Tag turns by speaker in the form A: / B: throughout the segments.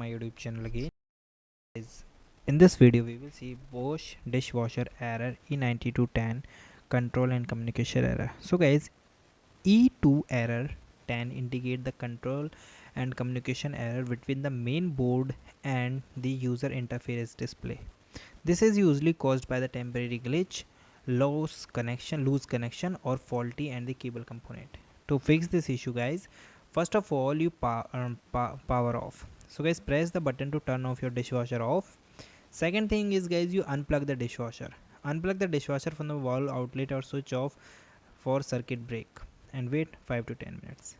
A: My YouTube channel again. Guys, in this video we will see Bosch dishwasher error E9210 control and communication error. So guys, E2 error 10 indicate the control and communication error between the main board and the user interface display. This is usually caused by the temporary glitch, loose connection or faulty and the cable component. To fix this issue guys, first of all you power off. So guys, press the button to turn off your dishwasher off. Second thing is guys, you unplug the dishwasher. Unplug the dishwasher from the wall outlet or switch off for circuit break and wait 5 to 10 minutes.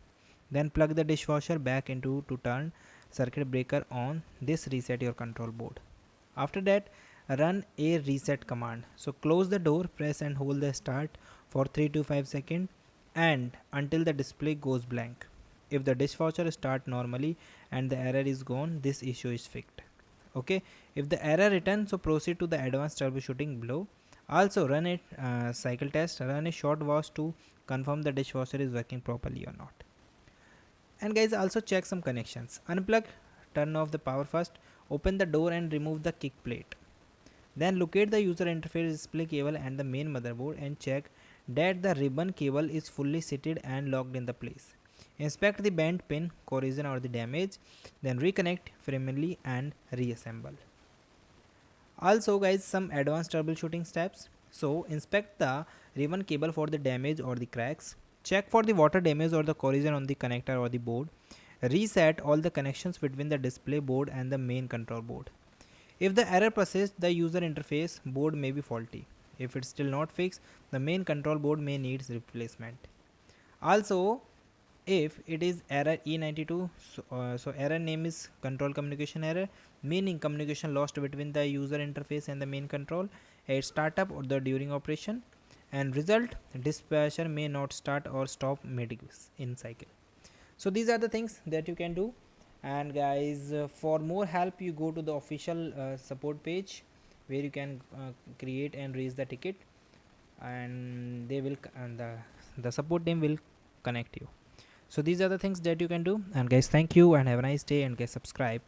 A: Then plug the dishwasher back into to turn circuit breaker on. This reset your control board. After that, run a reset command. So close the door, press and hold the start for 3 to 5 seconds and until the display goes blank. If the dishwasher start normally and the error is gone, this issue is fixed. Okay, if the error returns, so proceed to the advanced troubleshooting below. Also run a cycle test, run a short wash to confirm the dishwasher is working properly or not. And guys, also check some connections. Unplug, turn off the power first, open the door and remove the kick plate. Then locate the user interface display cable and the main motherboard and check that the ribbon cable is fully seated and locked in the place. Inspect the bent pin, corrosion or the damage, then reconnect firmly and reassemble. Also guys, some advanced troubleshooting steps. So inspect the ribbon cable for the damage or the cracks. Check for the water damage or the corrosion on the connector or the board. Reset all the connections between the display board and the main control board. If the error persists, the user interface board may be faulty. If it's still not fixed, the main control board may need replacement. Also, if it is error E92, so error name is control communication error, meaning communication lost between the user interface and the main control at startup or the during operation, and result dispatcher may not start or stop mid in cycle. So these are the things that you can do. And guys, for more help you go to the official support page where you can create and raise the ticket, and they will and the support team will connect you. So these are the things that you can do. And guys, thank you and have a nice day, and guys, subscribe.